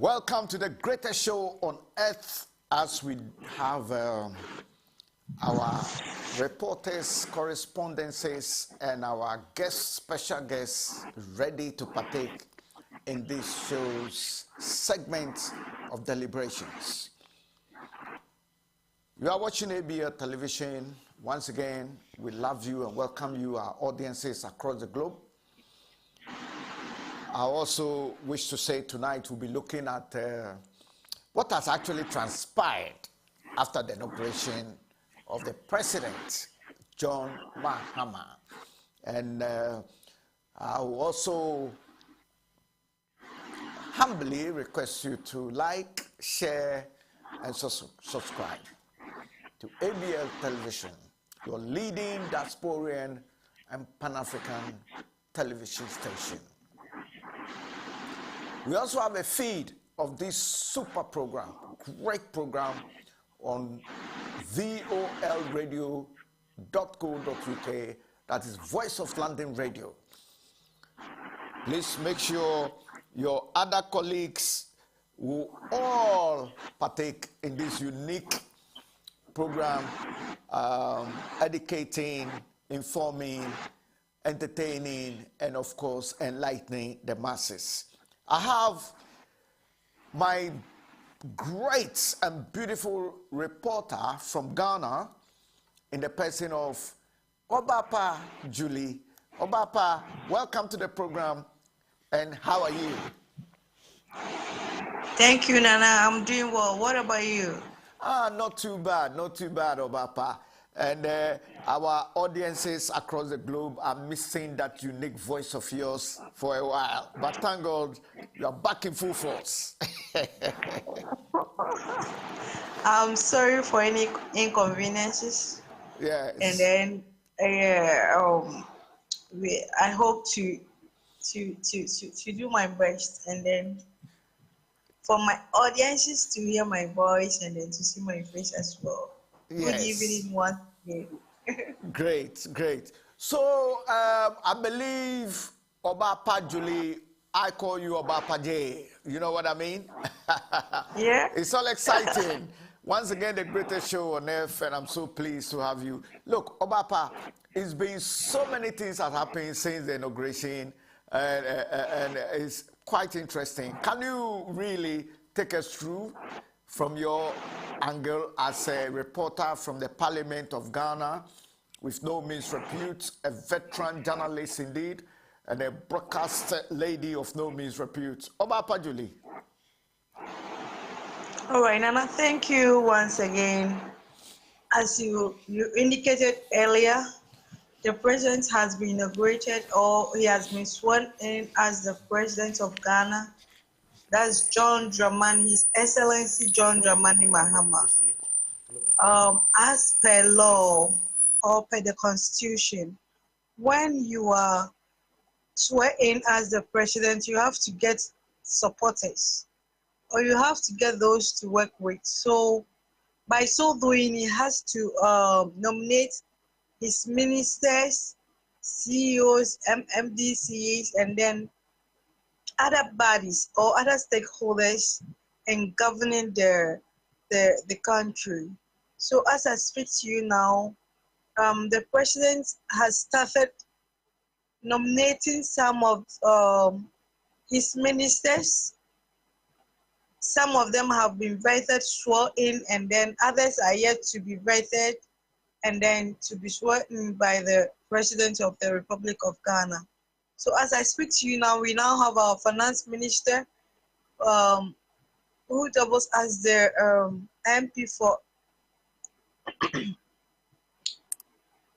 Welcome to the greatest show on earth as we have our reporters, correspondences, and our guests, special guests ready to partake in this show's segment of deliberations. You are watching ABL television. Once again, we love you and welcome you, our audiences across the globe. I also wish to say tonight we'll be looking at what has actually transpired after the inauguration of the President, John Mahama. And I will also humbly request you to like, share, and subscribe to ABL Television, your leading diasporian and Pan-African television station. We also have a feed of this super program, great program, on volradio.co.uk, that is Voice of London Radio. Please make sure your other colleagues will all partake in this unique program, educating, informing, entertaining, and of course, enlightening the masses. I have my great and beautiful reporter from Ghana in the person of Obapa Julie. Obapa, welcome to the program, and how are you? Thank you, Nana. I'm doing well. What about you? Not too bad, Obapa. And our audiences across the globe are missing that unique voice of yours for a while. But thank God, you are back in full force. I'm sorry for any inconveniences. Yes. And then, I hope to do my best, and then for my audiences to hear my voice and then to see my face as well. Yes. Good evening, once again. Great. So I believe Obapa Julie, I call you Obapa J. You know what I mean? Yeah. It's all exciting. Once again, the greatest show on earth, and I'm so pleased to have you. Look, Obapa, it's been so many things that have happened since the inauguration, and it's quite interesting. Can you really take us through from your angle as a reporter from the Parliament of Ghana, with no means repute, a veteran journalist indeed, and a broadcast lady of no means repute? Obapa Julie. All right, Nana, thank you once again. As you indicated earlier, the president has been inaugurated, or he has been sworn in as the president of Ghana. That's John Dramani, His Excellency John Dramani Mahama. As per law or per the Constitution, when you are sworn in as the president, you have to get supporters, or you have to get those to work with. So by so doing, he has to nominate his ministers, CEOs, MDCs, and then other bodies or other stakeholders in governing the country. So as I speak to you now, the president has started nominating some of his ministers. Some of them have been vetted, sworn in, and then others are yet to be vetted and then to be sworn in by the President of the Republic of Ghana. So as I speak to you now, we now have our finance minister, who doubles as the MP for.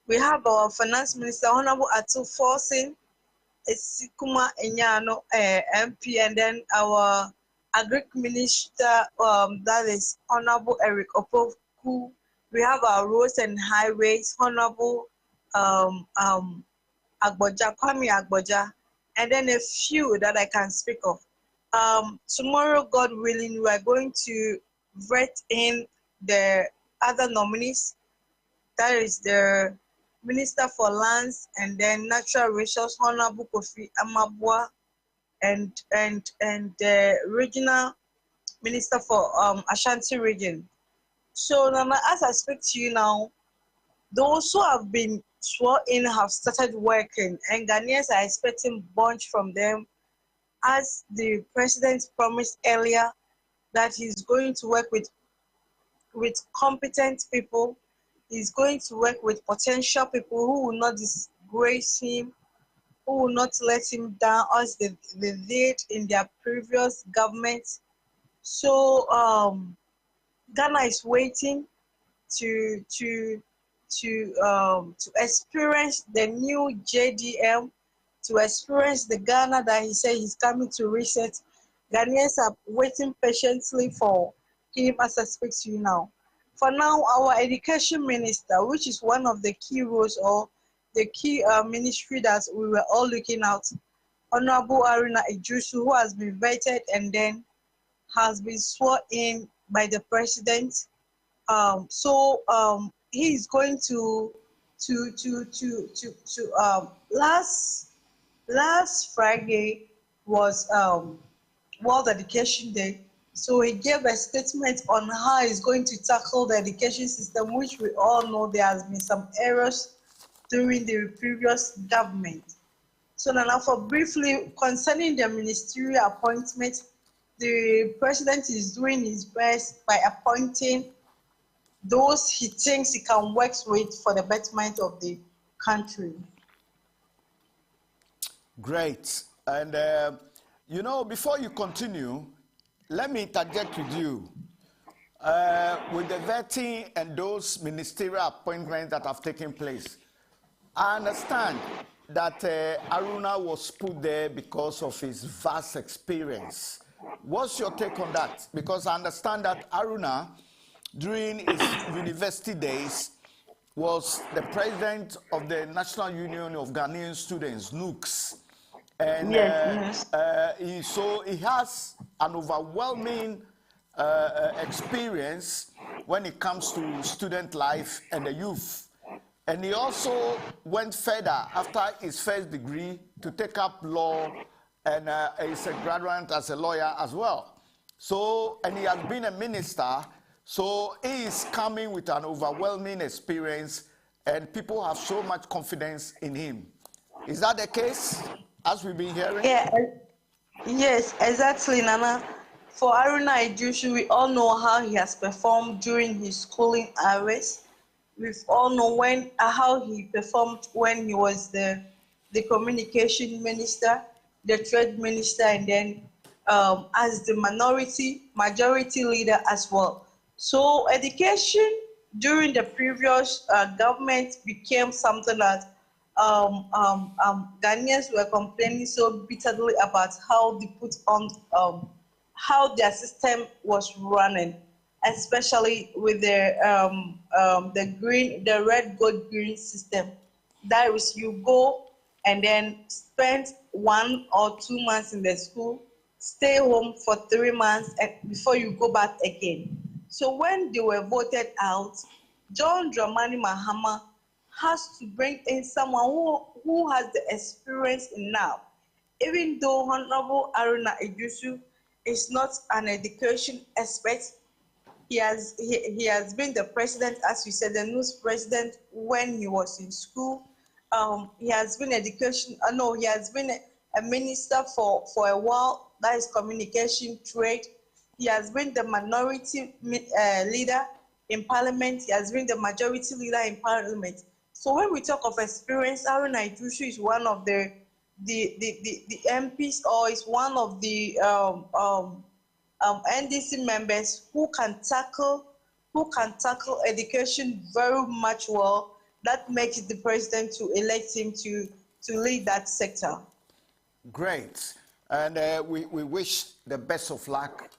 We have our finance minister, Honorable Atu Forcing, Esikuma Enyano, MP, and then our agric minister, that is Honorable Eric Opoku. We have our roads and highways, Honorable Agboja, Kwame Agboja, and then a few that I can speak of. Tomorrow, God willing, we are going to vet in the other nominees. That is the Minister for Lands and then Natural Resources, Honorable Kofi Amabwa, and the regional Minister for Ashanti region. So Nana, as I speak to you now, those who have been sworn in have started working, and Ghanaians are expecting bunch from them, as the president promised earlier that he's going to work with competent people. He's going to work with potential people who will not disgrace him, who will not let him down as they did in their previous government. So Ghana is waiting to to to experience the new JDM, to experience the Ghana that he said he's coming to reset. Ghanaians are waiting patiently for him as I speak to you now. For now, our education minister, which is one of the key roles or the key ministry that we were all looking at, Honorable Aruna Ijusu, who has been vetted and then has been sworn in by the president. He is going to last Friday was World Education Day. So he gave a statement on how he's going to tackle the education system, which we all know there has been some errors during the previous government. So now for briefly concerning the ministerial appointment, the president is doing his best by appointing those he thinks he can work with for the betterment of the country. Great. And, before you continue, let me interject with you. With the vetting and those ministerial appointments that have taken place, I understand that Aruna was put there because of his vast experience. What's your take on that? Because I understand that Aruna, during his university days, was the president of the National Union of Ghanaian Students, NUCS. And yes. he has an overwhelming experience when it comes to student life and the youth. And he also went further after his first degree to take up law, and he's a graduate as a lawyer as well. So, and he has been a minister, so he is coming with an overwhelming experience, and people have so much confidence in him. Is that the case, as we've been hearing? Yeah, yes, exactly, Nana. For Aruna Ijusu, we all know how he has performed during his schooling hours. We all know how he performed when he was the communication minister, the trade minister, and then as the majority leader as well. So education during the previous government became something that Ghanaians were complaining so bitterly about how they put on how their system was running, especially with the red, gold, green system. That is, you go and then spend 1 or 2 months in the school, stay home for 3 months, and before you go back again. So when they were voted out, John Dramani Mahama has to bring in someone who has the experience enough. Even though Honorable Aruna Ijusu is not an education expert, he has been the president, as you said, the news president when he was in school. He has been he has been a minister for a while. That is communication trade. He has been the minority leader in parliament. He has been the majority leader in parliament. So when we talk of experience, Aruna Ijusu is one of the MPs, or is one of the NDC members who can tackle education very much well. That makes the president to elect him to lead that sector. Great. And we wish the best of luck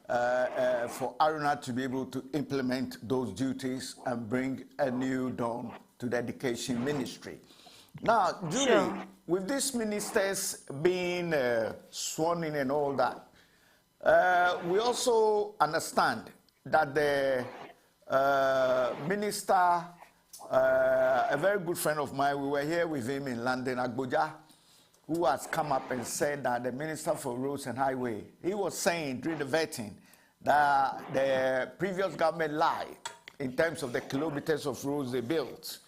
for Aruna to be able to implement those duties and bring a new dawn to the education ministry. Now, Julie, sure, with these ministers being sworn in and all that, we also understand that the minister, a very good friend of mine, we were here with him in London, Agboja, who has come up and said that the Minister for Roads and Highway, he was saying during the vetting that the previous government lied in terms of the kilometers of roads they built.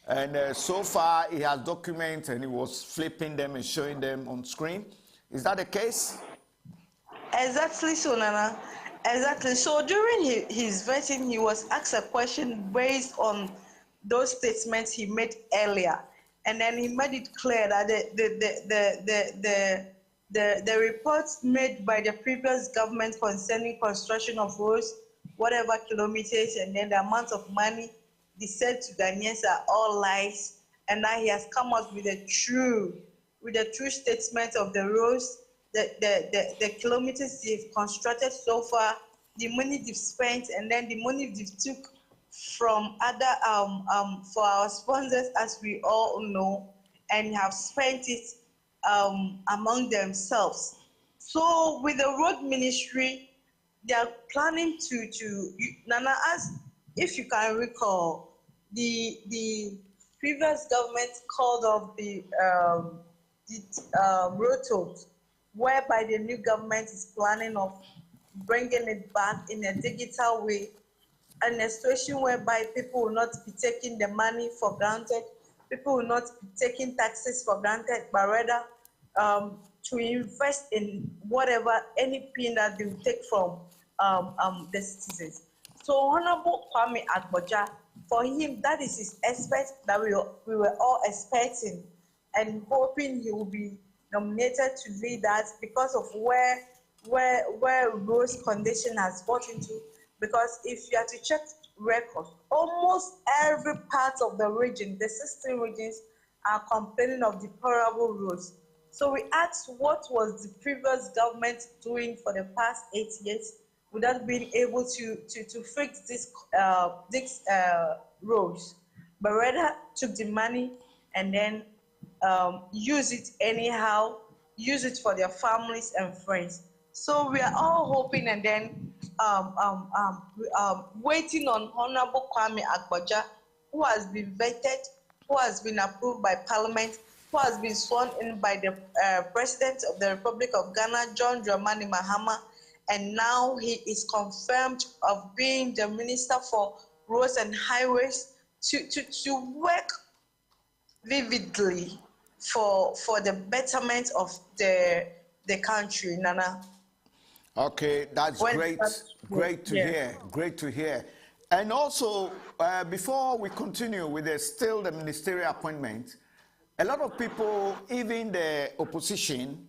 And so far, he has documents and he was flipping them and showing them on screen. Is that the case? Exactly so, Nana. Exactly. So during his vetting, he was asked a question based on those statements he made earlier, and then he made it clear that the reports made by the previous government concerning construction of roads, whatever kilometers, and then the amount of money they said to Ghanaians are all lies, and now he has come out with a true statement of the roads, the kilometers they've constructed so far, the money they've spent, and then the money they've took from other for our sponsors, as we all know, and have spent it among themselves. So with the road ministry, they are planning Nana, as if you can recall, the previous government called off the road tolls, whereby the new government is planning of bringing it back in a digital way, and a situation whereby people will not be taking the money for granted, people will not be taking taxes for granted, but rather to invest in whatever, any pin that they will take from the citizens. So Honorable Kwame Agboja, for him, that is his expect that we were all expecting and hoping he will be nominated to lead that because of where Rose condition has got into. Because if you are to check records, almost every part of the region, the 16 regions, are complaining of deplorable roads. So we asked, what was the previous government doing for the past 8 years without being able to fix this roads, but rather took the money and then use it anyhow, use it for their families and friends. So we are all hoping and then waiting on Honorable Kwame Agboja, who has been vetted, who has been approved by Parliament, who has been sworn in by the President of the Republic of Ghana, John Dramani Mahama, and now he is confirmed of being the Minister for Roads and Highways to work vividly for the betterment of the country, Nana. Okay, that's When great. Great to yeah. hear. Great to hear. And also, before we continue with the ministerial appointment, a lot of people, even the opposition,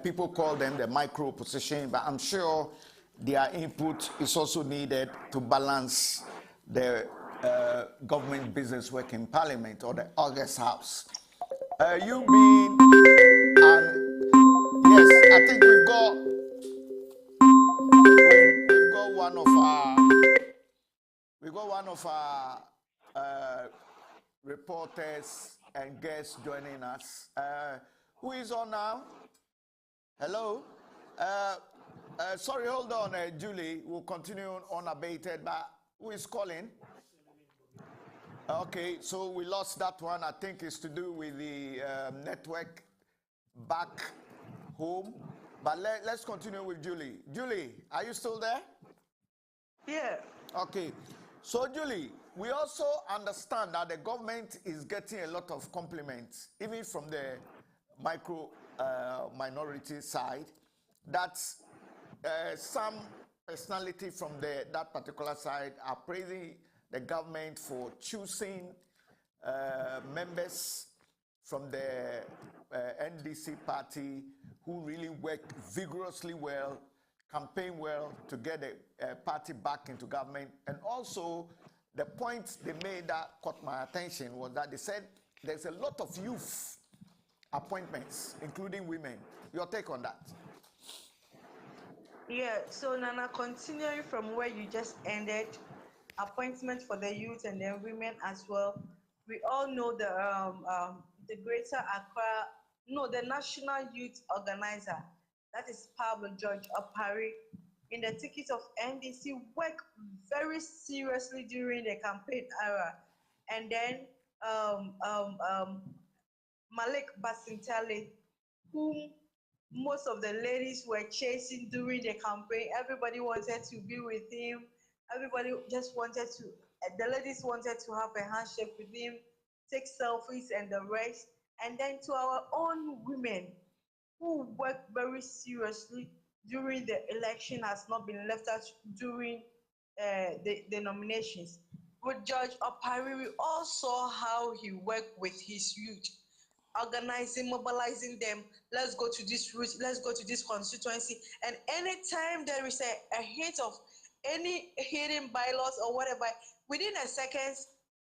people call them the micro opposition, but I'm sure their input is also needed to balance the government business work in Parliament or the August House. You being, and yes, I think we've got one of our reporters and guests joining us. Who is on now? Hello? Sorry, hold on, Julie. We'll continue unabated, but who is calling? Okay, so we lost that one. I think it's to do with the network back home. But let's continue with Julie. Julie, are you still there? Yeah. Okay. So, Julie, we also understand that the government is getting a lot of compliments, even from the minority side, that some personality from that particular side are praising the government for choosing members from the NDC party who really work vigorously well, campaign well to get the party back into government. And also, the point they made that caught my attention was that they said there's a lot of youth appointments, including women. Your take on that? Yeah, so Nana, continuing from where you just ended, appointment for the youth and the women as well. We all know the Greater Accra, no, the National Youth Organizer, that is Pablo George Opari, in the ticket of NDC, worked very seriously during the campaign era, and then um, um, um, Malik Basintale, whom Most of the ladies were chasing during the campaign. Everybody wanted to be with him. Everybody just wanted to, the ladies wanted to have a handshake with him, take selfies and the rest. And then to our own women who worked very seriously during the election has not been left out during the nominations. With Judge Opari, we all saw how he worked with his youth, organizing, mobilizing them. Let's go to this route, let's go to this constituency. And anytime there is a hint of any hidden bylaws or whatever, within a second,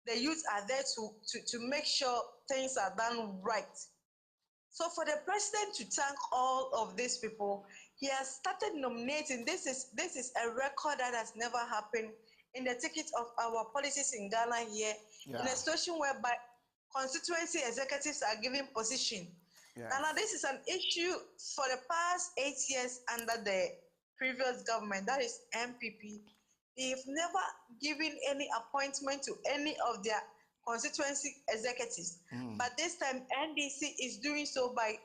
the youth are there to make sure things are done right. So for the president to thank all of these people, he has started nominating. This is a record that has never happened in the ticket of our policies in Ghana here, in a situation whereby constituency executives are given position. Yes. Now this is an issue for the past 8 years under the previous government, that is MPP. They've never given any appointment to any of their constituency executives. But this time, NDC is doing so by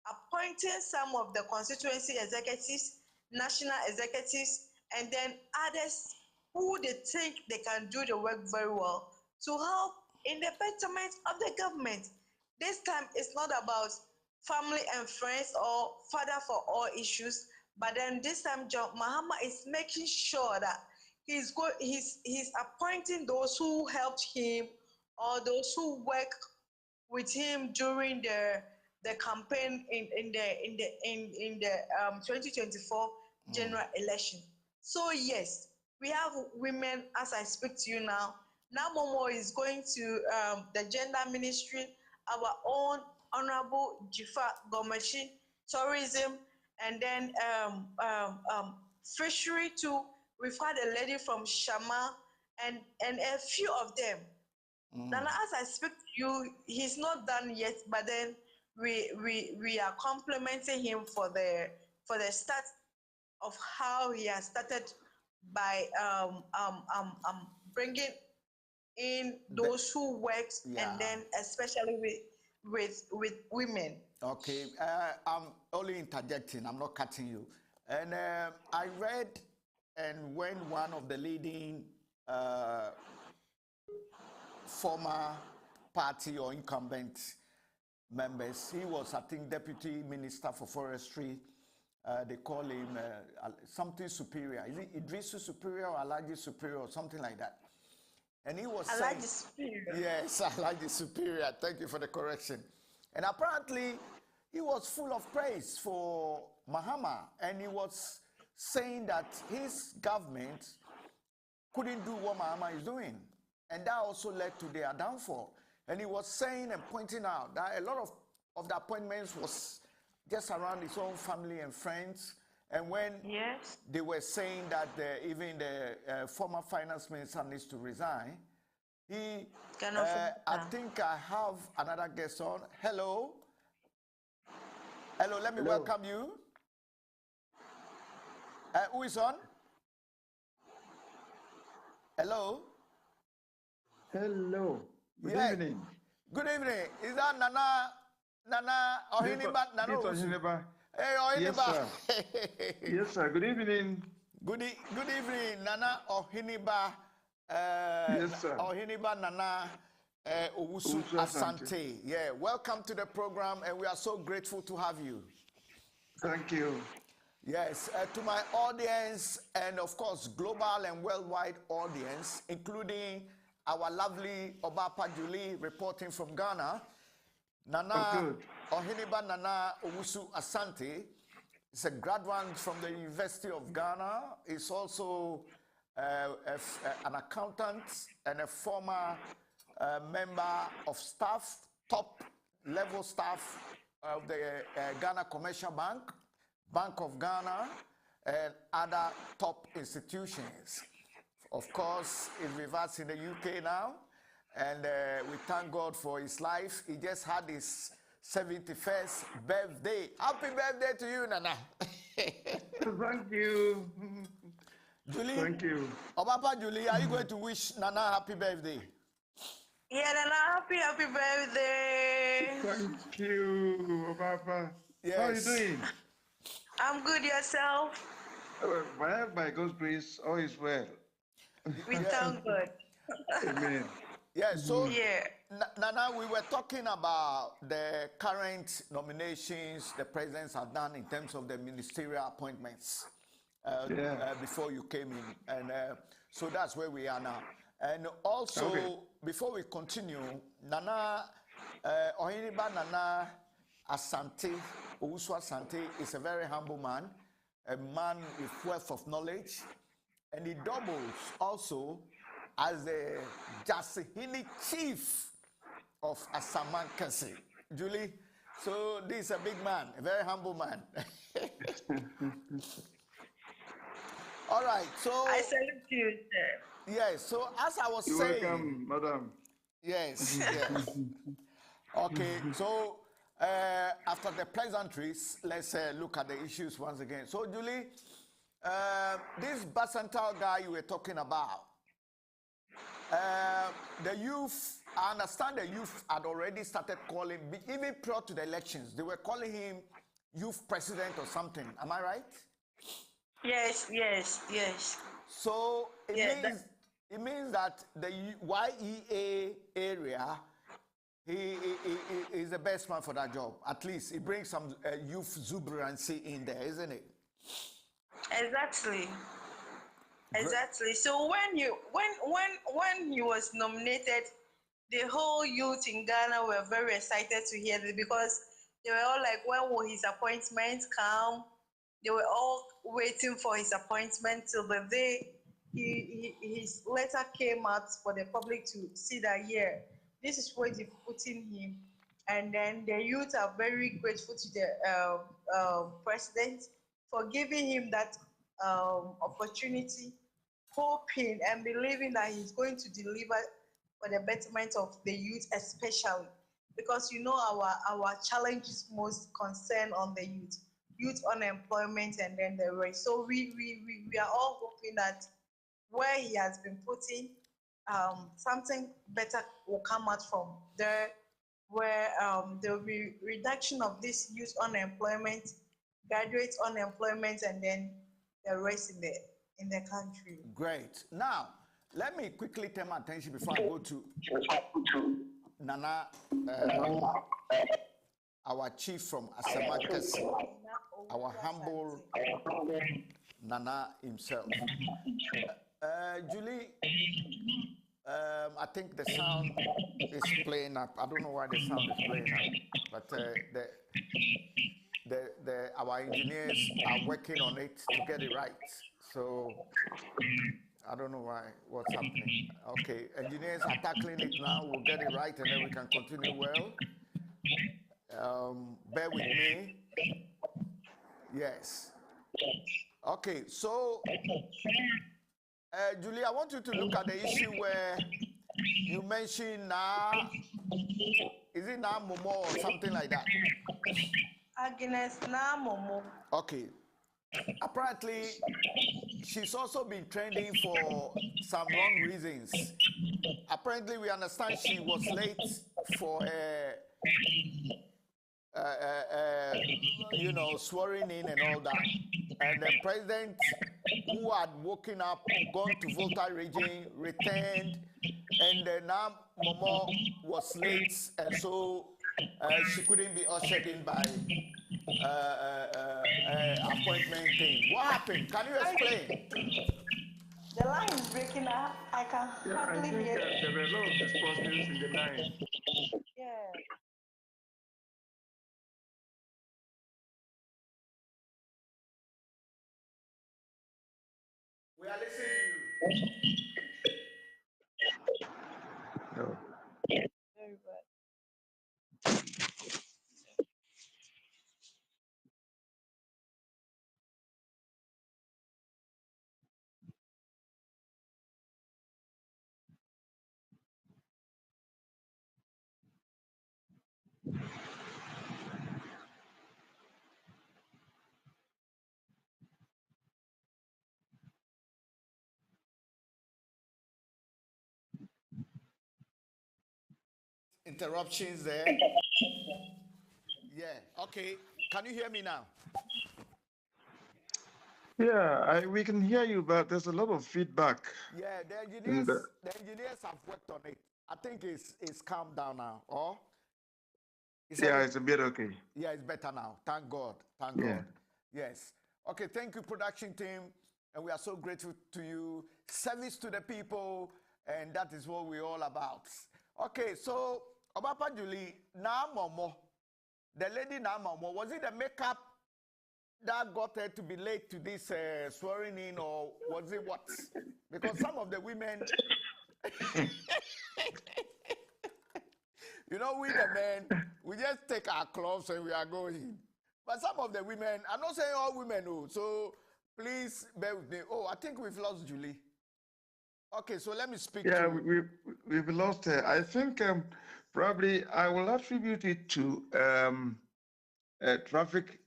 appointing some of the constituency executives, national executives, and then others who they think they can do the work very well to help in the betterment of the government. This time, it's not about family and friends or father for all issues, but then this time, John Mahama is making sure that he's appointing those who helped him or those who work with him during the campaign in the 2024 general election. So yes, we have women as I speak to you now. Now Momo is going to the gender ministry, our own Honorable Jifa Gomeshi, tourism, and then fishery too. We've had a lady from Shama and a few of them. Now, as I speak to you, he's not done yet, but then we are complimenting him for the start of how he has started by bringing in those who work, and then especially with women. Okay, I'm only interjecting. I'm not cutting you. And I read, and when one of the leading former party or incumbent members, he was, I think, Deputy Minister for Forestry. They call him something superior. Is it Idrisu Superior or Alaji Superior or something like that? And he was Alaji Superior. Yes, Alaji Superior. Thank you for the correction. And apparently, he was full of praise for Mahama, and he was saying that his government couldn't do what Mahama is doing. And that also led to their downfall. And he was saying and pointing out that a lot of the appointments was just around his own family and friends. And when they were saying that even the former finance minister needs to resign, I think I have another guest on. Hello. Hello, let me welcome you. Who is on? Hello. Hello. Good evening. Good evening. Is that Nana Ohiniba? Ohiniba. Hey, Ohiniba. Yes, sir. Yes, sir. Good evening. Good evening, Nana Ohiniba. Yes, sir. Ohiniba Nana Owusu Asante. Yeah, welcome to the program, and we are so grateful to have you. Thank you. Yes, to my audience, and of course, global and worldwide audience, including our lovely Obapa Julie reporting from Ghana. Nana Ohiniba Nana Owusu Asante is a graduate from the University of Ghana. He's also an accountant and a former member of staff, top level staff of the Ghana Commercial Bank, Bank of Ghana, and other top institutions. Of course, he's with us in the UK now, and we thank God for his life. He just had his 71st birthday. Happy birthday to you, Nana. Thank you. Julie, thank you. Obapa Julie, are you going to wish Nana happy birthday? Yeah, Nana, happy birthday. Thank you, Obapa. Yes. How are you doing? I'm good. Yourself? By God's grace, all is well. We thank God. Amen. Yeah, so Yeah. Nana, we were talking about the current nominations the presidents have done in terms of the ministerial appointments before you came in. And so that's where we are now. And also, before we continue, Nana, Ohiniba Nana Asante, Owusu Asante is a very humble man, a man with wealth of knowledge, and he doubles also as the Jasihini chief of Asamankasi. Julie, so this is a big man, a very humble man. All right, so I salute you, sir. yes, so as I was You're saying, welcome, madam. yes, yes. Okay, so after the pleasantries, let's look at the issues once again. So, Julie, this Basantal guy you were talking about, the youth, I understand the youth had already started calling, even prior to the elections, they were calling him youth president or something. Am I right? Yes, yes, yes. So it means that the YEA area, he is the best man for that job. At least it brings some youth exuberancy in there, isn't it? Exactly. Exactly. So when he was nominated, the whole youth in Ghana were very excited to hear this because they were all like, when will his appointment come? They were all waiting for his appointment till the day his letter came out for the public to see that, yeah, this is where they're putting him. And then the youth are very grateful to the president for giving him that opportunity, hoping and believing that he's going to deliver for the betterment of the youth, especially because our challenges most concern on the youth unemployment and then the rest. So we are all hoping that where he has been putting, something better will come out from there, where there will be reduction of this youth unemployment, graduate unemployment, and then the rest in the country. Great. Now, let me quickly turn my attention before I go to Nana, our chief from Asamankasi, our humble Nana himself. Julie, I think the sound is playing up. I don't know why the sound is playing up, but our engineers are working on it to get it right. So I don't know what's happening. Okay, engineers are tackling it now. We'll get it right, and then we can continue well. Bear with me. Yes. Okay, so Julie, I want you to look at the issue where you mentioned is it Na Momo or something like that? Agnes Na Momo. Okay. Apparently, she's also been trending for some wrong reasons. Apparently, we understand she was late for swearing in and all that. And the president, who had woken up, gone to Volta region, returned, and now Momo was late, and so she couldn't be ushered in by appointment thing. What happened? Can you explain? The line is breaking up. I can hardly hear. There were a lot of distortions in the line. Yeah. We are listening to you. No. Very bad. Interruptions there. Yeah, okay. Can you hear me now? Yeah, we can hear you, but there's a lot of feedback. Yeah, And the engineers have worked on it. I think it's calmed down now. Or he said yeah, it. it's a bit okay. Yeah, it's better now. Thank God. Thank Yeah. God. Yes. Okay, thank you, production team. And we are so grateful to you. Service to the people, and that is what we're all about. Okay, so Obapa Julie, now Momo, the lady now Momo, was it the makeup that got her to be late to this swearing in, or was it what? Because some of the women, you know, we the men, we just take our clothes and we are going. But some of the women, I'm not saying all women, oh, so please bear with me. Oh, I think we've lost Julie. Okay, so let me speak Yeah, to. we've lost her. I think probably I will attribute it to traffic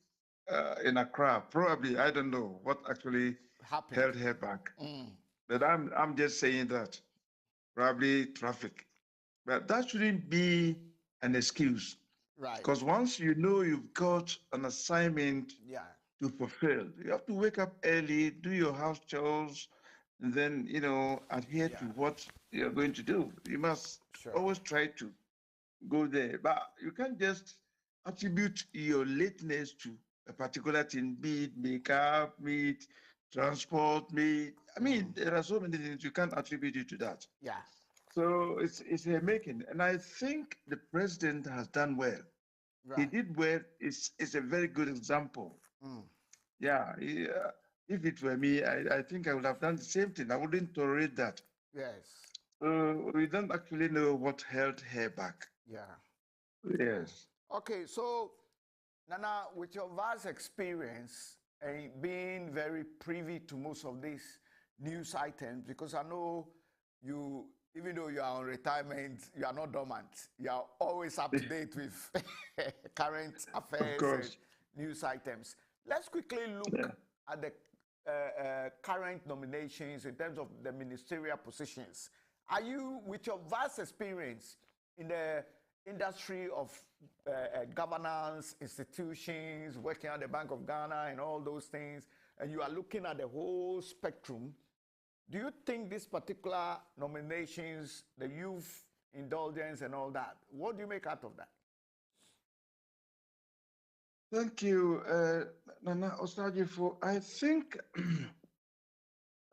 in Accra. Probably, I don't know what actually Happened. held her back. But I'm just saying that probably traffic. But that shouldn't be an excuse. Right. Because once you know you've got an assignment Yeah. to fulfill, you have to wake up early, do your house chores, and then, adhere to Yeah. what you're going to do. You must Sure. always try to go there. But you can't just attribute your lateness to a particular thing, be it makeup, be it transport, I mean, there are so many things you can't attribute it to that. Yeah. So it's a making. And I think the president has done well. He Right. did well. It's a very good example. Yeah, if it were me, I think I would have done the same thing. I wouldn't tolerate that. Yes. We don't actually know what held her back. Yeah. Yes. Okay, so Nana, with your vast experience and being very privy to most of these news items, because I know you, even though you are on retirement, you are not dormant. You are always up to date with current Of affairs and course. news items. Let's quickly Yeah. look at the current nominations in terms of the ministerial positions. Are you, with your vast experience in the industry of governance, institutions, working at the Bank of Ghana and all those things, and you are looking at the whole spectrum, do you think these particular nominations, the youth indulgence and all that, what do you make out of that? Thank you, Nana Osagyefo. I think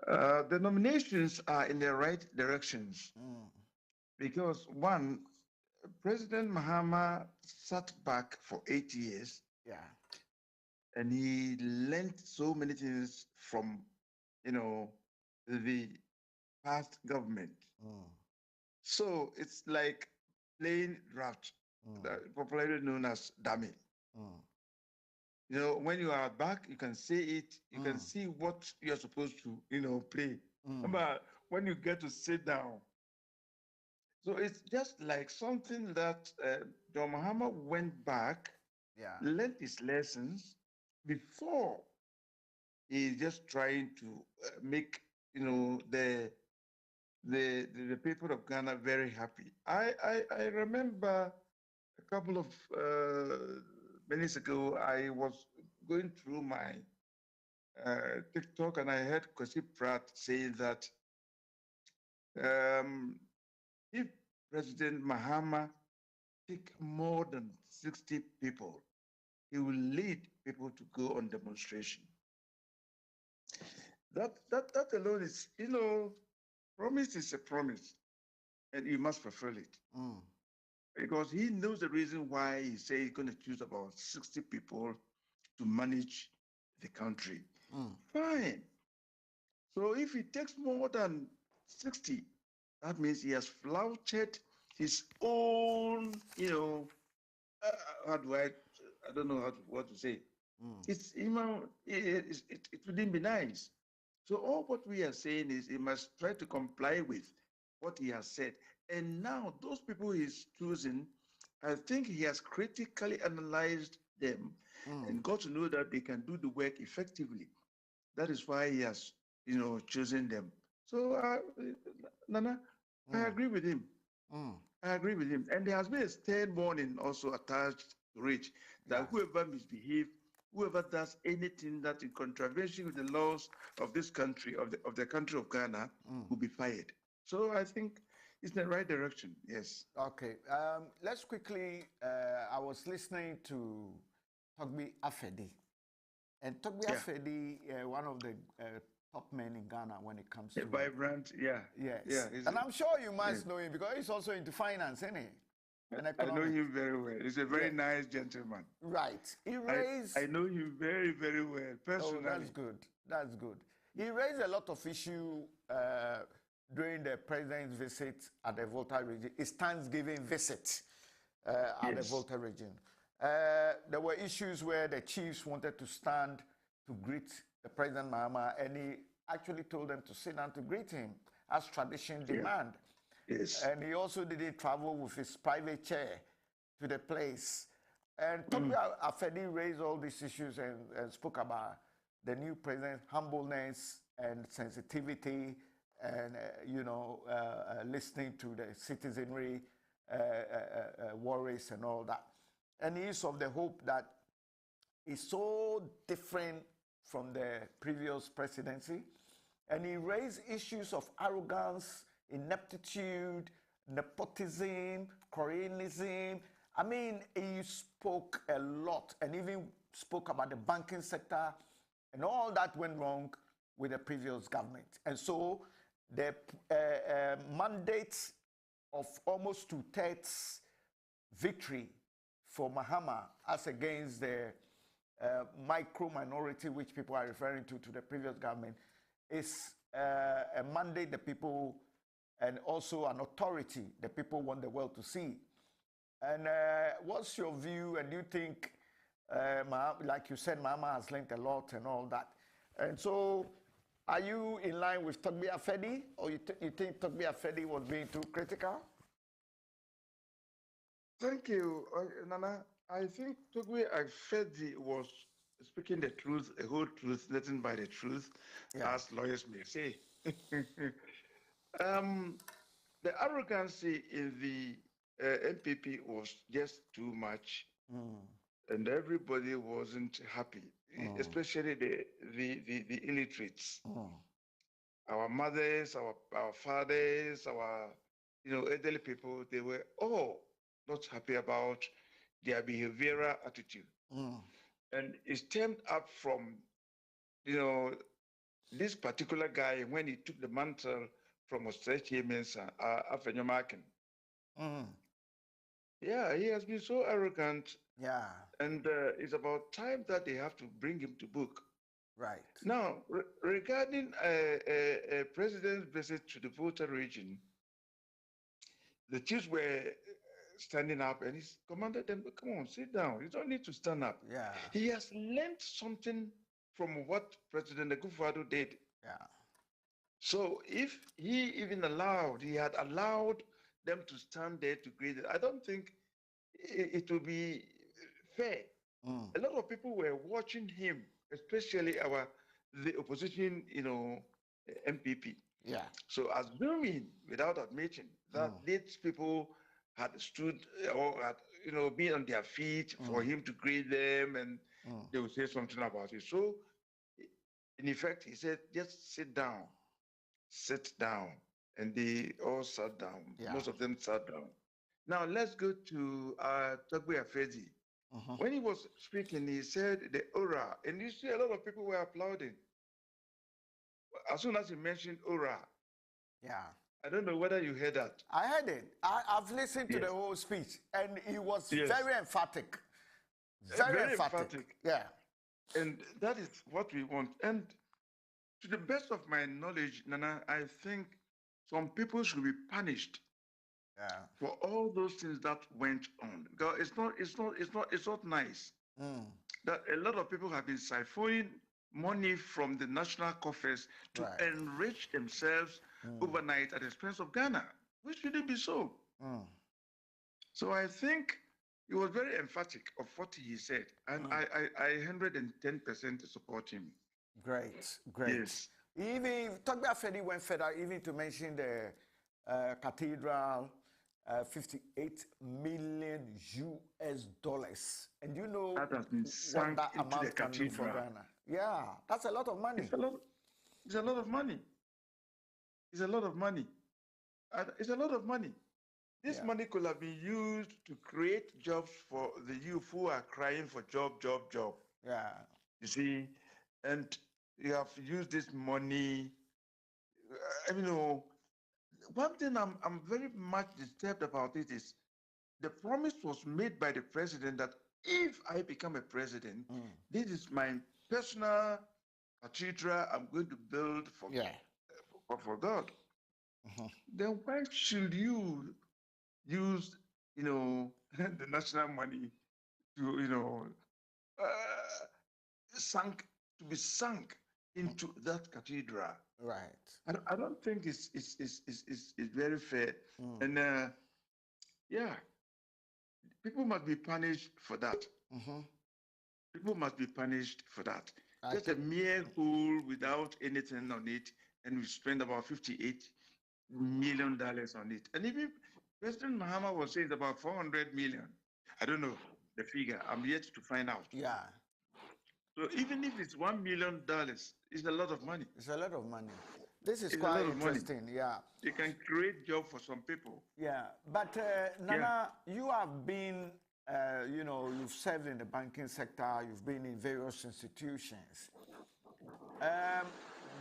the nominations are in the right directions because one, President Mahama sat back for 8 years Yeah. and he learned so many things from, the past government. So it's like playing draft, popularly known as dummy. When you are back, you can see it, you can see what you're supposed to, play. But when you get to sit down, so it's just like something that John Mahama went back, Yeah. learned his lessons before he's just trying to make, the people of Ghana very happy. I remember a couple of minutes ago, I was going through my TikTok and I heard Kwesi Pratt saying that if President Mahama pick more than 60 people, he will lead people to go on demonstration. That alone is, promise is a promise, and you must fulfill it. Because he knows the reason why he says he's going to choose about 60 people to manage the country. Fine. So if it takes more than 60, that means he has flouted his own, how do I don't know what to say. It's, it wouldn't be nice. So all what we are saying is he must try to comply with what he has said. And now those people he's choosing, I think he has critically analyzed them and got to know that they can do the work effectively. That is why he has, chosen them. So, Nana, I agree with him. I agree with him. And there has been a stern warning also attached to reach. That whoever misbehaves, whoever does anything that in contravention with the laws of this country, of the country of Ghana, will be fired. So I think it's the right direction. Yes. Okay. Let's quickly. I was listening to Togbi Afedi, and Togbi Afedi, one of the top men in Ghana when it comes to vibrant. Yeah. Yes. Yeah. And I'm sure you must know him because he's also into finance, isn't he? I know him very well. He's a very nice gentleman. Right. He raised. I know him very, very well personally. Oh, that's good. That's good. He raised a lot of issues during the president's visit at the Volta region, his Thanksgiving visit at the Volta region. There were issues where the chiefs wanted to stand to greet the President Mahama, and he actually told them to sit down to greet him, as tradition demand. Yes. And he also didn't travel with his private chair to the place. And Togbi Afedi raised all these issues and spoke about the new president's humbleness and sensitivity and, listening to the citizenry worries and all that. And he is of the hope that is so different from the previous presidency. And he raised issues of arrogance, ineptitude, nepotism, Koreanism. I mean, he spoke a lot and even spoke about the banking sector, and all that went wrong with the previous government. And so the mandate of almost 2/3 victory for Mahama as against the micro minority, which people are referring to the previous government, is a mandate the people, and also an authority the people want the world to see. And what's your view? And do you think, like you said, Mahama has learned a lot and all that? And so, are you in line with Togbi Afedi, or you think Togbi Afedi was being too critical? Thank you, Nana. I think Togbi Afedi was speaking the truth, the whole truth, nothing but the truth, as lawyers may say. The arrogancy in the MPP was just too much, and everybody wasn't happy, especially the illiterates. Our mothers, our fathers, our elderly people, they were all not happy about their behavioral attitude. And it stemmed up from, this particular guy when he took the mantle from Osagyefo Afenyomakin. Yeah, he has been so arrogant. Yeah. And it's about time that they have to bring him to book. Right. Now, regarding a president's visit to the Volta region, the chiefs were standing up and he commanded them, come on, sit down. You don't need to stand up. Yeah. He has learned something from what President Akufo-Addo did. Yeah. So if he had allowed them to stand there to greet it, I don't think it would be fair. A lot of people were watching him, especially the opposition, MPP. Yeah. So assuming, without admitting, that these people had stood or had, been on their feet for him to greet them, and they would say something about it. So, in effect, he said, just sit down. And they all sat down. Yeah. Most of them sat down. Now, let's go to Togbi Afedi. When he was speaking, he said the aura, and you see a lot of people were applauding. As soon as he mentioned aura, yeah. I don't know whether you heard that. I heard it. I've listened to the whole speech, and he was very emphatic. Very emphatic. Yeah. And that is what we want. And to the best of my knowledge, Nana, I think some people should be punished for all those things that went on. Because it's not nice that a lot of people have been siphoning money from the national coffers to enrich themselves overnight at the expense of Ghana, which shouldn't be so. So I think he was very emphatic of what he said, and I 110% support him. Great. Yes. Even Togbi Afedi went further, even to mention the cathedral 58 million US dollars. And you know That has been what sunk that into the amount can do for cathedral. Ghana. Yeah, that's a lot of money. It's a lot. It's a lot of money. It's a lot of money. It's a lot of money. This money could have been used to create jobs for the youth who are crying for job. Yeah. You see, and you have used this money. You know, one thing I'm very much disturbed about it is the promise was made by the president that if I become a president, this is my personal cathedral I'm going to build for God. Then why should you use, the national money to, be sunk into that cathedral? Right. I don't think it's very fair. And yeah, people must be punished for that. People must be punished for that. Just a mere hole without anything on it, and we spend about $58 million on it. And even President Mahama was saying it's about 400 million. I don't know the figure. I'm yet to find out. Yeah. So even if it's $1 million, it's a lot of money. It's a lot of money. This is It's quite interesting. Yeah. They can create job for some people. Yeah. But Nana, you have been, you've served in the banking sector. You've been in various institutions.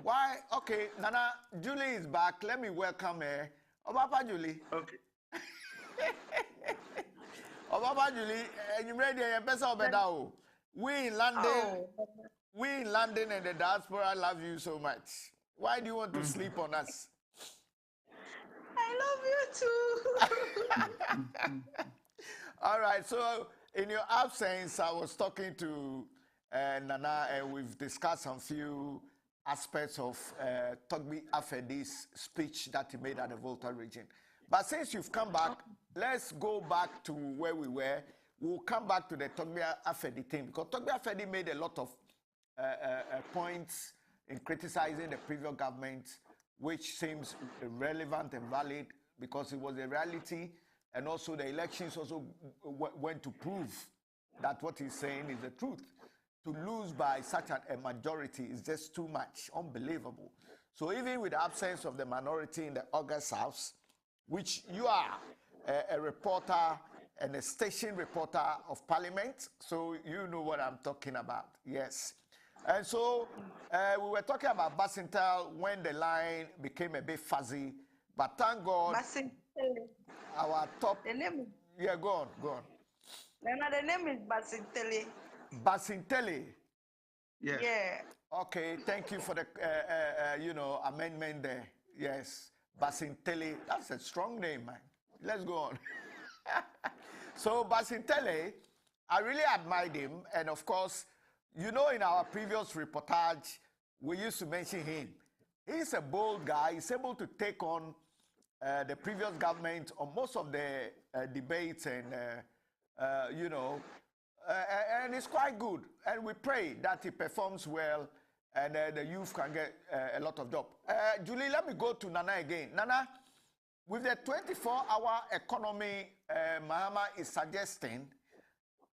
Why? Okay, Nana, Julie is back. Let me welcome her. Obapa Julie. Okay. Obapa Julie, you ready? We in London, and the diaspora love you so much. Why do you want to sleep on us? I love you too. All right. So in your absence, I was talking to Nana, and we've discussed some few aspects of Togbi Afedi's speech that he made at the Volta region. But since you've come back, let's go back to where we were. We'll come back to the Togbi Afedi thing, because Togbi Afedi made a lot of points in criticizing the previous government, which seems relevant and valid because it was a reality, and also the elections also went to prove that what he's saying is the truth. To lose by such a majority is just too much, unbelievable. So even with the absence of the minority in the August House, which you are a reporter and a station reporter of Parliament, so you know what I'm talking about. Yes. And so we were talking about Basintel when the line became a bit fuzzy, but thank God, our top. The name is, yeah, go on. the name is Basintele. Basintele. Yeah. Okay, thank you for the amendment there. Yes, Basintele. That's a strong name, man. Let's go on. So Basintele, I really admired him, and of course, in our previous reportage, we used to mention him. He's a bold guy. He's able to take on the previous government on most of the debates, and and it's quite good. And we pray that he performs well, and the youth can get a lot of job. Julie, let me go to Nana again. Nana, with the 24-hour economy, Mahama is suggesting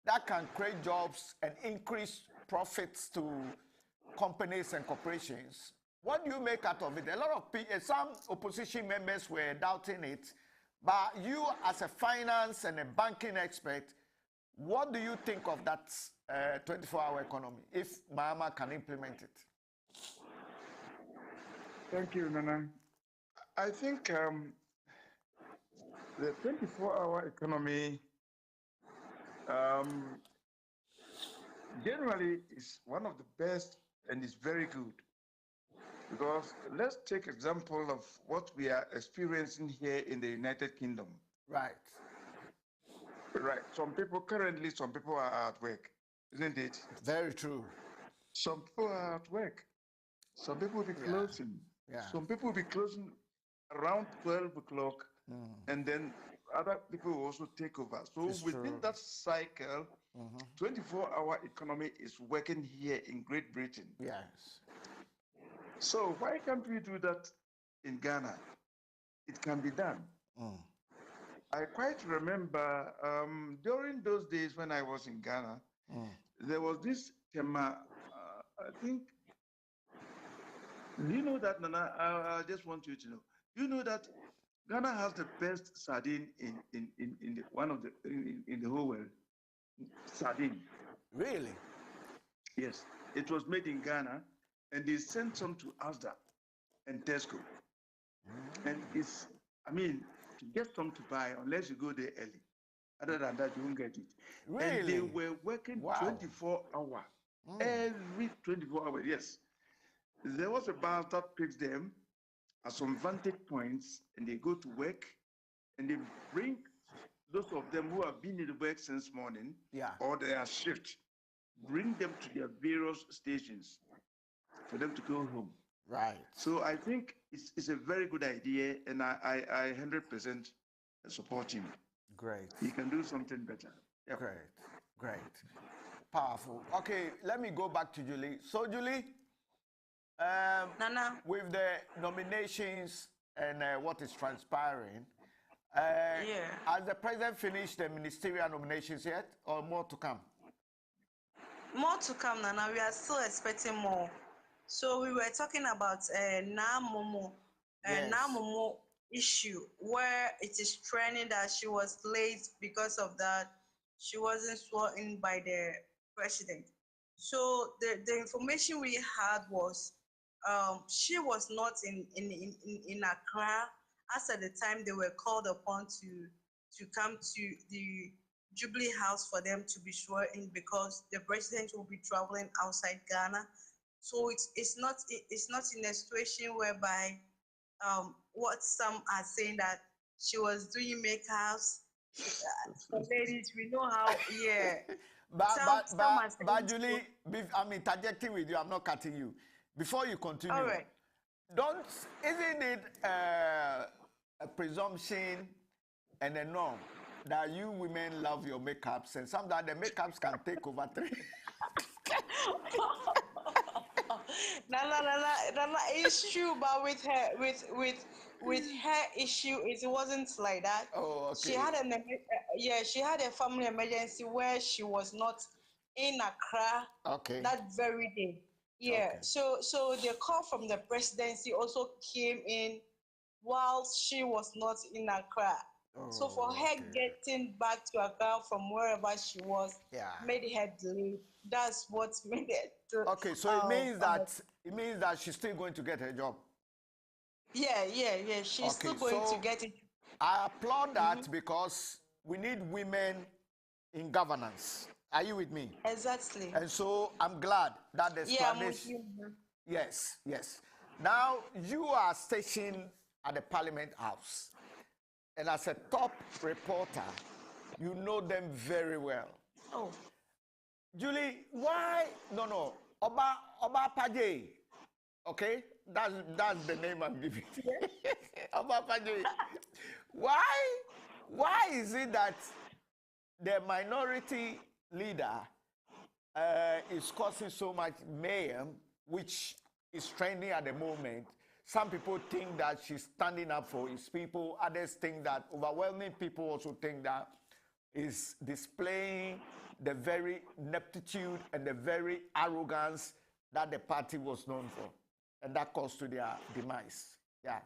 that can create jobs and increase profits to companies and corporations. What do you make out of it? A lot of people, some opposition members were doubting it, but you as a finance and a banking expert, what do you think of that 24-hour economy, if Mahama can implement it? Thank you, Nana. I think the 24-hour economy generally is one of the best and is very good, because let's take example of what we are experiencing here in the United Kingdom. Right. Some people are at work, isn't it? Very true. Some people are at work. Some people will be closing. Yeah. Some people will be closing around 12 o'clock, and then other people will also take over. So within that cycle, 24-hour economy is working here in Great Britain. Yes. So why can't we do that in Ghana? It can be done. I quite remember during those days when I was in Ghana, there was this tema, I think, do you know that, Nana? I just want you to know. Do you know that Ghana has the best sardine in the, one of the in the whole world? Sardine. Really? Yes. It was made in Ghana, and they sent some to Asda and Tesco. And it's, I mean, to get some to buy, unless you go there early. Other than that, you won't get it. Really? And they were working 24 hours. Every 24 hours, yes. There was a bus that picks them at some vantage points, and they go to work, and they bring those of them who have been in work since morning, or their shift, bring them to their various stations for them to go home. Right. So I think it's a very good idea, and I 100% support him. Great. He can do something better. Yep. Great. Powerful. Okay, let me go back to Julie. So, Julie, Nana, with the nominations and what is transpiring, has the president finished the ministerial nominations yet, or more to come? more to come, Nana. We are still expecting more. So we were talking about Namomo issue, where it is trending that she was late because of that. She wasn't sworn in by the president. So the information we had was she was not in Accra as at the time they were called upon to come to the Jubilee House for them to be sworn in, because the president will be traveling outside Ghana. So it's not in a situation whereby what some are saying that she was doing makeups. For ladies, we know how. But Julie, I'm interjecting with you. I'm not cutting you. Before you continue, all right. Isn't it a presumption and a norm that you women love your makeups, and sometimes the makeups can take over 3? Nana, it's true, but with her issue, it wasn't like that. Oh, okay. She had a family emergency where she was not in Accra that very day. So the call from the presidency also came in while she was not in Accra. So for her getting back to Accra from wherever she was made her delay. That's what made it. So it means that she's still going to get her job. Yeah. She's still going to get it. I applaud that because we need women in governance. Are you with me? Exactly. And so I'm glad that the Spanish. Yes. Now you are stationed at the Parliament House, and as a top reporter, you know them very well. Oh. Julie, why? No. Oba Paje. Okay? That's the name I'm giving. Oba Paje. Why is it that the minority leader is causing so much mayhem, which is trending at the moment? Some people think that she's standing up for his people. Others think that, overwhelming people also think that is displaying the very ineptitude and the very arrogance that the party was known for, and that caused to their demise. Yeah.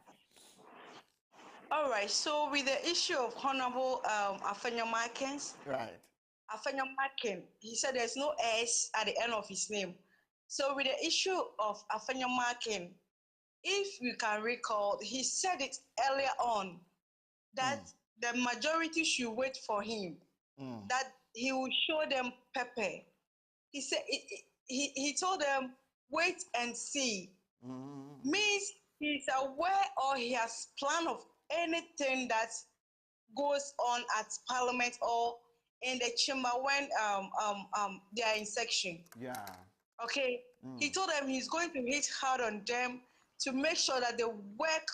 All right. So with the issue of Honorable Afenyo Markins, right? Afenyo Markin, he said there's no S at the end of his name. So with the issue of Afenyo Markin, if you can recall, he said it earlier on that the majority should wait for him, that he will show them pepper. He said he told them wait and see. Means he's aware or he has plan of anything that goes on at Parliament or in the chamber when they are in section. Yeah. Okay. He told them he's going to hit hard on them to make sure that they work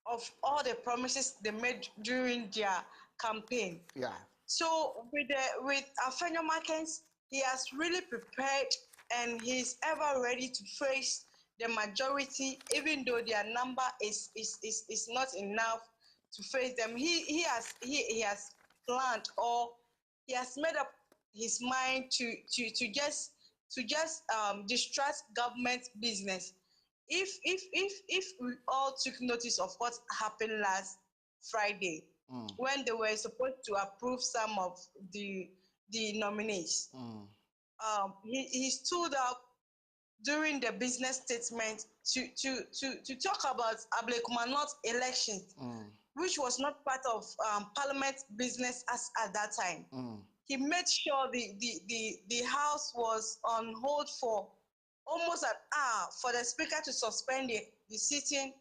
of all the promises they made during their campaign. Yeah. So with Afenyo Markins, he has really prepared and he's ever ready to face the majority, even though their number is not enough to face them. He has planned, or he has made up his mind to just distract government business. If we all took notice of what happened last Friday, when they were supposed to approve some of the nominees, he stood up during the business statement to talk about Ablekuma North elections, which was not part of Parliament business as at that time. He made sure the House was on hold for almost an hour for the Speaker to suspend the sitting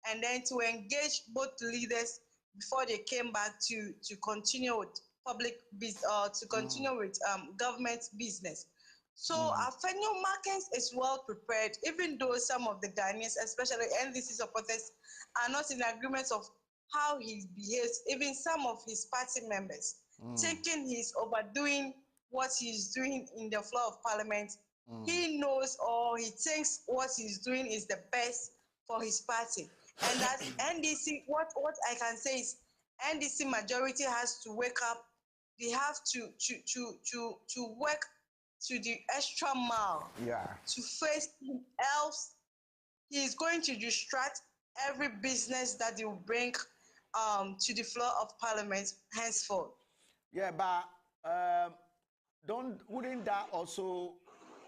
and then to engage both leaders before they came back to continue with public business, to continue with government business. So Afenyo Markins is well prepared, even though some of the Ghanaians, especially NDC supporters, are not in agreement of how he behaves. Even some of his party members, taking his overdoing what he's doing in the floor of Parliament. He knows, or he thinks what he's doing is the best for his party. And that NDC, what I can say is NDC majority has to wake up. They have to work to the extra mile to face him, else he is going to distract every business that he will bring to the floor of Parliament henceforth. Yeah, but wouldn't that also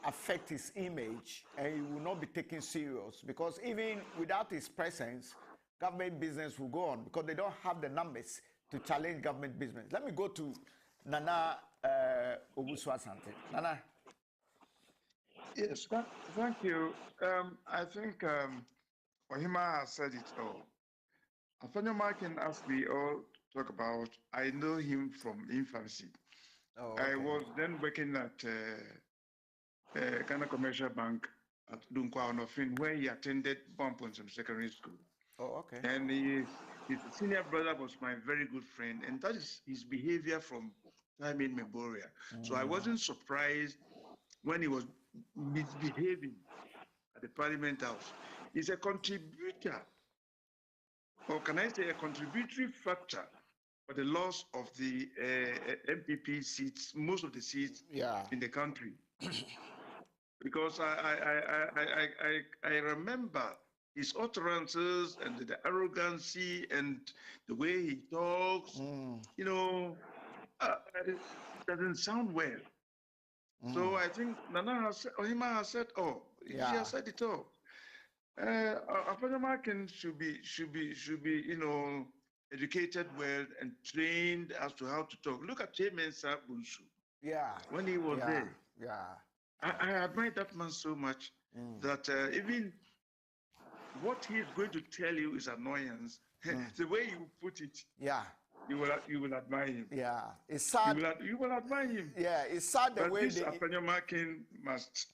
affect his image, and he will not be taken serious? Because even without his presence, government business will go on because they don't have the numbers to challenge government business. Let me go to Nana Owusu Asante. Nana. Yes, thank you. I think Ohima has said it all. Afenyo Markin, as we all talk about, I know him from infancy. Oh, okay. I was then working at Ghana Commercial Bank at Dunkwa Onofin, where he attended Bomponsum Secondary School. Oh, okay. And his senior brother was my very good friend, and that is his behavior from time in memorial. So I wasn't surprised when he was misbehaving at the Parliament House. He's a contributor, or can I say a contributory factor for the loss of the MPP seats, most of the seats in the country. Because I remember his utterances and the arrogancy and the way he talks, it doesn't sound well. So I think Ohima has said, she has said it all. Afenyo Markin should be, educated well and trained as to how to talk. Look at Mensa Bunsu. Yeah. When he was there. Yeah. I admire that man so much that even what he's going to tell you is annoyance. The way you put it, you will admire him. Yeah, it's sad. You will admire him. Yeah, it's sad the but way this Afenyo Markin must.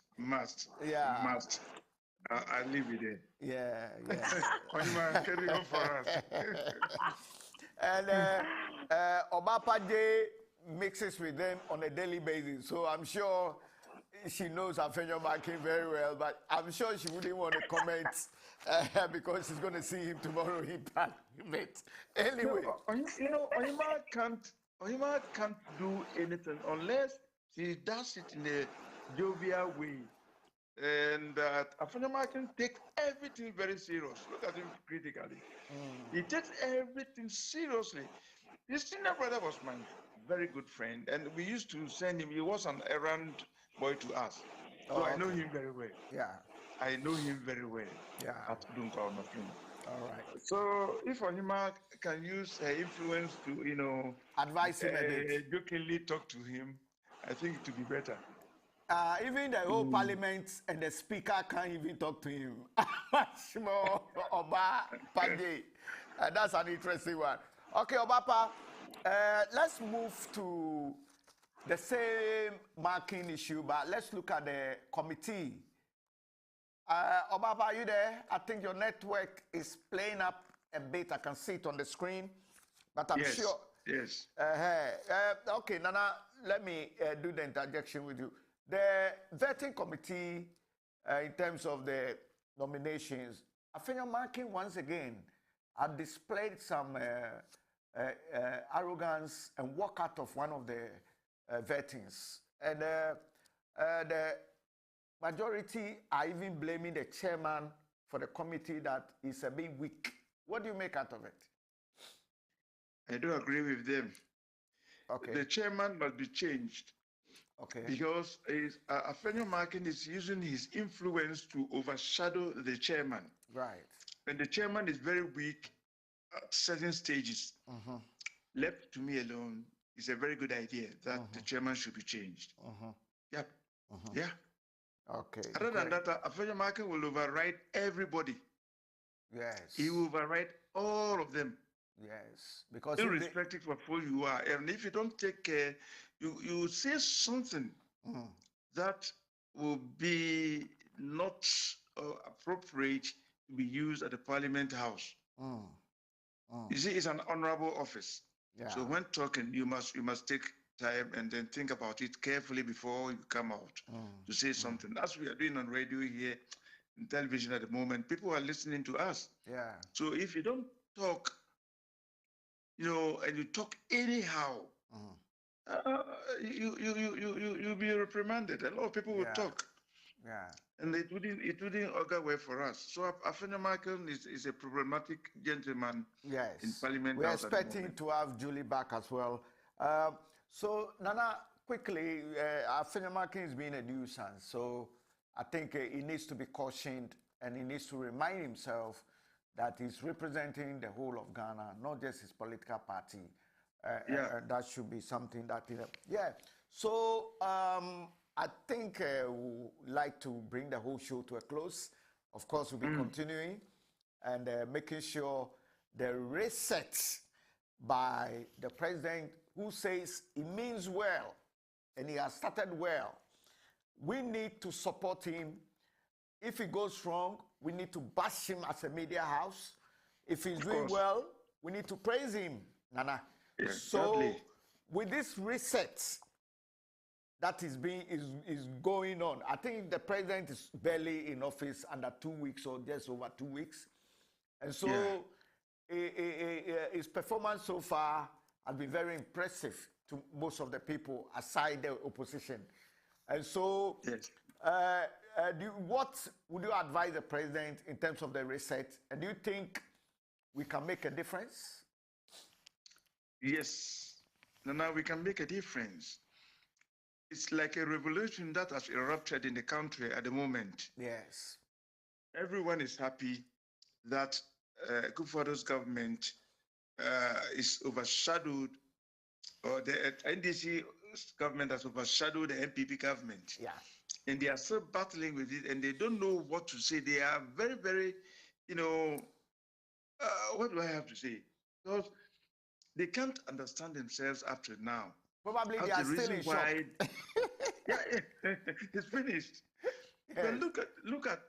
I'll leave it there. Yeah. Carry on for us. And Obapa J mixes with them on a daily basis, so I'm sure she knows Afenyo Markin very well, but I'm sure she wouldn't want to comment because she's going to see him tomorrow in Parliament. Anyway. Ohima can't do anything unless he does it in a jovial way. And Afenyo Markin takes everything very serious. Look at him critically. He takes everything seriously. His senior brother was my very good friend, and we used to send him. He was an errand boy to us. So I know him very well. Yeah. I know him very well. Yeah. At Dunkwa Onofin. All right. So if Ohima can use her influence to, advise him a bit, jokingly talk to him, I think it would be better. Even the whole Parliament and the Speaker can't even talk to him. Much more Oba Page. That's an interesting one. Okay, Obapa, let's move to the same marking issue, but let's look at the committee. Obapa, are you there? I think your network is playing up a bit. I can see it on the screen, but I'm sure. Yes. Okay, Nana, let me do the interjection with you. The vetting committee, in terms of the nominations, Afenyo Markin once again had displayed some arrogance and walked out of one of the vetings. And the majority are even blaming the chairman for the committee that is a bit weak. What do you make out of it? I do agree with them. Okay. The chairman must be changed. Okay. Because Afenyo Markin is using his influence to overshadow the chairman. Right. And the chairman is very weak at certain stages. Mm-hmm. Left to me alone is a very good idea that the chairman should be changed. Yep. Yeah. Okay. Other than that, Afenyo Markin will override everybody. Yes. He will override all of them. Yes, because irrespective of who you are, and if you don't take care, you say something that will be not appropriate to be used at the Parliament House. You see, it's an honorable office. Yeah. So when talking, you must take time and then think about it carefully before you come out to say something. That's what we are doing on radio here, in television at the moment. People are listening to us. Yeah. So if you don't talk, and you talk anyhow, you'll be reprimanded. A lot of people will talk. Yeah. And it wouldn't augur well for us. So Afenyo Markin is a problematic gentleman. Yes. In Parliament. We're expecting to have Julie back as well. So Nana, quickly, Afenyo Markin is being a nuisance. So I think he needs to be cautioned and he needs to remind himself that he's representing the whole of Ghana, not just his political party. That should be something that, yeah. So I think we would like to bring the whole show to a close. Of course, we'll be continuing and making sure the reset by the president who says he means well and he has started well. We need to support him. If he goes wrong, we need to bash him as a media house. If he's doing well, we need to praise him, Nana. Yeah, so exactly. With this reset that is going on, I think the president is barely in office under 2 weeks or just over 2 weeks. And so his performance so far has been very impressive to most of the people aside the opposition. And so what would you advise the president in terms of the reset? And do you think we can make a difference? Yes. Now we can make a difference. It's like a revolution that has erupted in the country at the moment. Yes. Everyone is happy that Kufuor's government is overshadowed, or the NDC government has overshadowed the NPP government. Yeah. And they are still battling with it, and they don't know what to say. They are very, very, what do I have to say? Because they can't understand themselves up to now. Probably they are still in shock. It's finished. Yes. But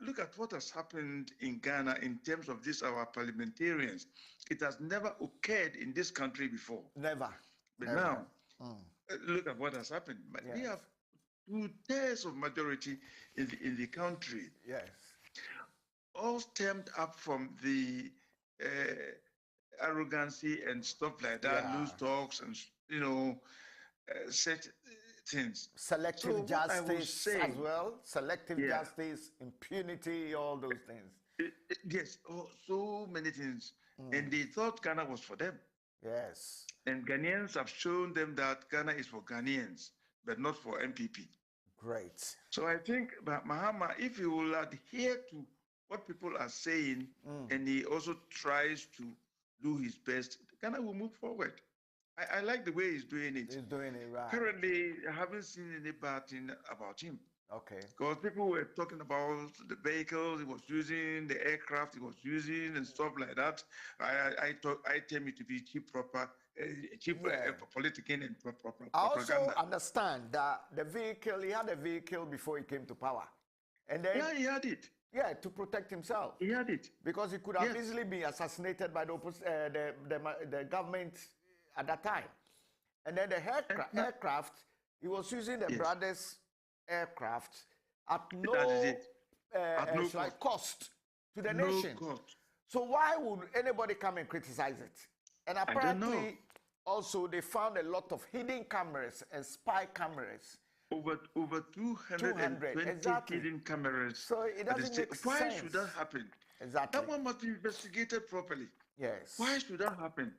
look at what has happened in Ghana in terms of our parliamentarians. It has never occurred in this country before. Never. But now, look at what has happened. But we have 2/3 of majority in the country. Yes. All stemmed up from the arrogancy and stuff like that, loose talks and such things. Selective justice as well. Selective justice, impunity, all those things. Yes, so many things. And they thought Ghana was for them. Yes. And Ghanaians have shown them that Ghana is for Ghanaians, but not for MPP. Great. So I think Mahama, if he will adhere to what people are saying, and he also tries to do his best, Ghana will move forward. I like the way he's doing it. He's doing it right. Currently, I haven't seen any bad thing about him. Okay. Because people were talking about the vehicles he was using, the aircraft he was using, and stuff like that. I tell me to be cheap politicking and propaganda. I also understand that he had a vehicle before he came to power. And then he had it. Yeah, to protect himself. He had it. Because he could have easily been assassinated by the government at that time. And then the aircraft, he was using the brothers' aircraft at no cost to the nation. Cost. So why would anybody come and criticize it? And apparently, also they found a lot of hidden cameras and spy cameras. Over 220 exactly. hidden cameras. So it doesn't make sense. Why should that happen? Exactly. That one must be investigated properly. Yes. Why should that happen?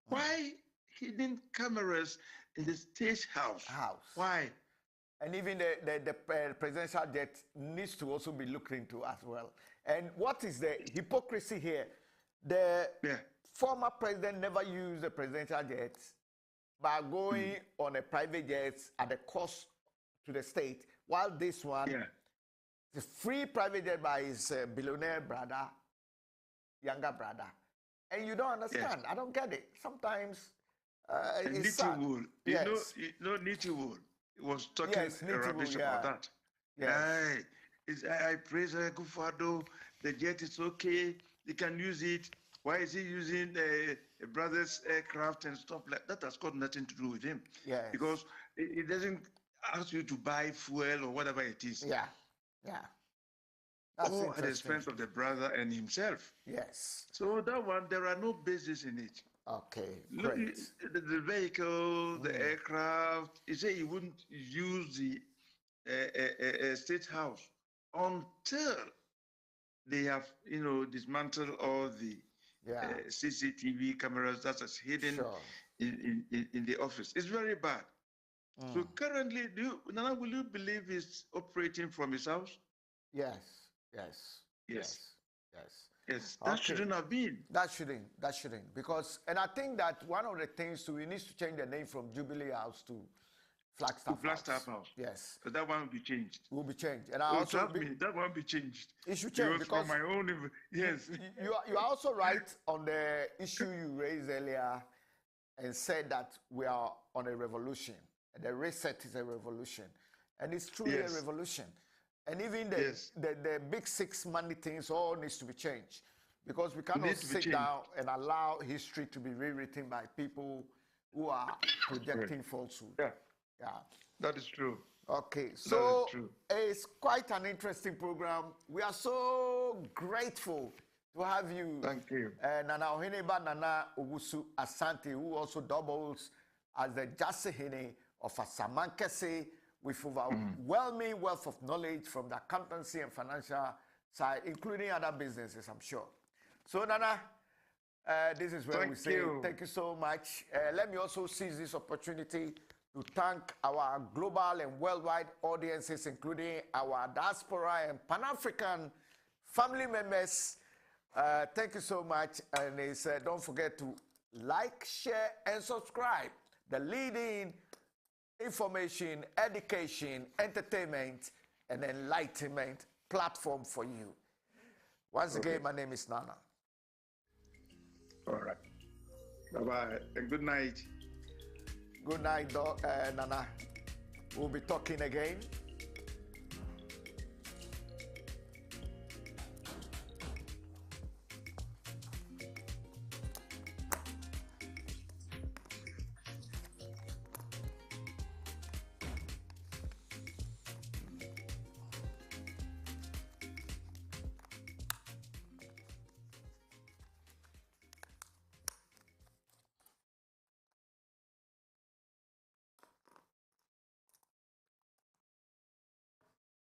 Why hidden cameras in the State House? Why? And even the presidential jet needs to also be looked into as well. And what is the hypocrisy here? The former president never used the presidential jet by going on a private jet at a cost to the state, while this one, the free private jet by his billionaire brother, younger brother. And you don't understand. I don't get it. Sometimes it's sad. You know, Nitiwood was talking rubbish about that. I praise Gufado. The jet is okay. They can use it. Why is he using a brother's aircraft and stuff like that? Has got nothing to do with him. Because it doesn't ask you to buy fuel or whatever it is. That's all at the expense of the brother and himself. So that one, there are no bases in it. Okay, great. The vehicle, the aircraft, he said he wouldn't use the State House until they have, dismantled all the CCTV cameras that is hidden in the office. It's very bad. So currently, Nana, will you believe he's operating from his house? Yes, that shouldn't have been. That shouldn't. Because, and I think that one of the things, we need to change the name from Jubilee House to Flagstaff House. Yes. So that one will be changed. And I also that one will be changed. It should change because from my own. Yes. You are also right on the issue you raised earlier and said that we are on a revolution. The reset is a revolution. And it's truly a revolution. And even the big 6 money things all needs to be changed. Because we cannot sit down and allow history to be rewritten by people who are projecting falsehood. That is true. Okay, so it's quite an interesting program. We are so grateful to have you. Thank you. Nana Oheneba Nana Owusu Asante, who also doubles as the Jasehene of Asamankese, with overwhelming wealth of knowledge from the accountancy and financial side, including other businesses, I'm sure. So, Nana, this is where we say thank you so much. Let me also seize this opportunity to thank our global and worldwide audiences, including our diaspora and Pan-African family members. Thank you so much. And don't forget to like, share, and subscribe. The leading information, education, entertainment, and enlightenment platform for you. Once again, my name is Nana. All right. Bye-bye, and good night. Good night, Nana. We'll be talking again.